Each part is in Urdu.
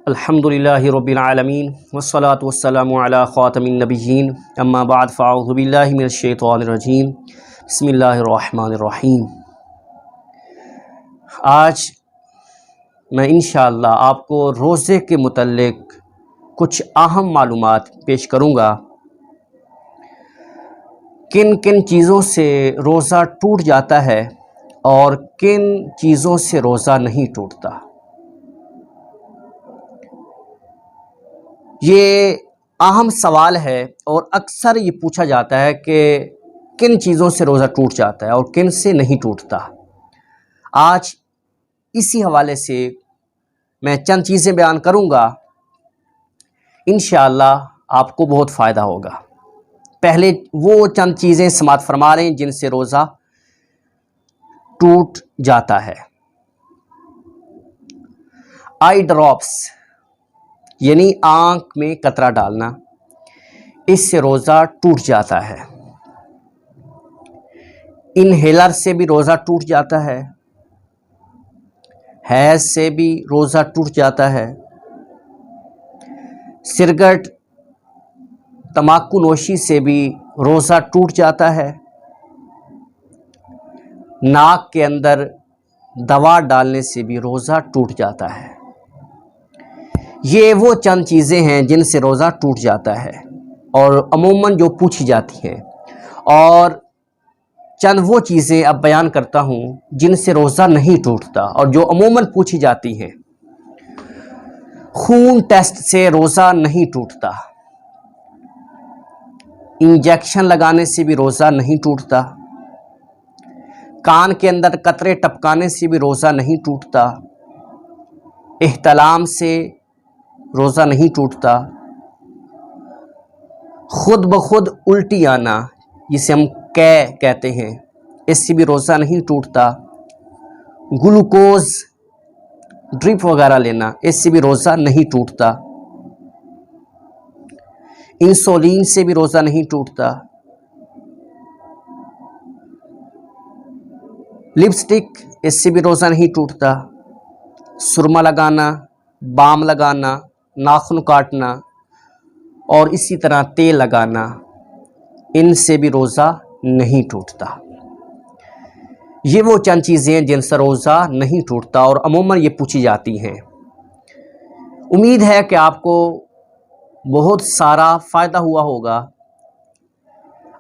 الحمدللہ رب العالمین والصلاة والسلام علی خاتم النبیین اما بعد فاعوذ باللہ من الشیطان الرجیم بسم اللہ الرحمن الرحیم۔ آج میں انشاءاللہ آپ کو روزے کے متعلق کچھ اہم معلومات پیش کروں گا۔ کن کن چیزوں سے روزہ ٹوٹ جاتا ہے اور کن چیزوں سے روزہ نہیں ٹوٹتا۔ یہ اہم سوال ہے اور اکثر یہ پوچھا جاتا ہے کہ کن چیزوں سے روزہ ٹوٹ جاتا ہے اور کن سے نہیں ٹوٹتا۔ آج اسی حوالے سے میں چند چیزیں بیان کروں گا، انشاءاللہ آپ کو بہت فائدہ ہوگا۔ پہلے وہ چند چیزیں سماعت فرما رہے ہیں جن سے روزہ ٹوٹ جاتا ہے۔ آئی ڈراپس یعنی آنکھ میں قطرہ ڈالنا، اس سے روزہ ٹوٹ جاتا ہے۔ انہیلر سے بھی روزہ ٹوٹ جاتا ہے۔ حیض سے بھی روزہ ٹوٹ جاتا ہے۔ سگریٹ تمباکو نوشی سے بھی روزہ ٹوٹ جاتا ہے۔ ناک کے اندر دوا ڈالنے سے بھی روزہ ٹوٹ جاتا ہے۔ یہ وہ چند چیزیں ہیں جن سے روزہ ٹوٹ جاتا ہے اور عموماً جو پوچھی جاتی ہیں، اور چند وہ چیزیں اب بیان کرتا ہوں جن سے روزہ نہیں ٹوٹتا اور جو عموماً پوچھی جاتی ہیں۔ خون ٹیسٹ سے روزہ نہیں ٹوٹتا۔ انجیکشن لگانے سے بھی روزہ نہیں ٹوٹتا۔ کان کے اندر قطرے ٹپکانے سے بھی روزہ نہیں ٹوٹتا۔ احتلام سے روزہ نہیں ٹوٹتا۔ خود بخود الٹی آنا جسے ہم کہتے ہیں، اس سے بھی روزہ نہیں ٹوٹتا۔ گلوکوز ڈرپ وغیرہ لینا، اس سے بھی روزہ نہیں ٹوٹتا۔ انسولین سے بھی روزہ نہیں ٹوٹتا۔ لپسٹک، اس سے بھی روزہ نہیں ٹوٹتا۔ سرما لگانا، بام لگانا، ناخن کاٹنا اور اسی طرح تیل لگانا، ان سے بھی روزہ نہیں ٹوٹتا۔ یہ وہ چند چیزیں ہیں جن سے روزہ نہیں ٹوٹتا اور عموماً یہ پوچھی جاتی ہیں۔ امید ہے کہ آپ کو بہت سارا فائدہ ہوا ہوگا۔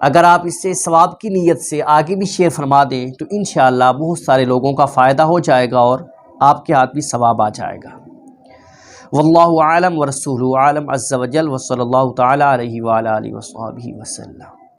اگر آپ اس سے ثواب کی نیت سے آگے بھی شیئر فرما دیں تو انشاءاللہ بہت سارے لوگوں کا فائدہ ہو جائے گا اور آپ کے ہاتھ بھی ثواب آ جائے گا۔ واللہ عالم ورسولہ عالم عز وجل، وصلی اللہ تعالی علیہ وآلہ وصحبہ وسلم۔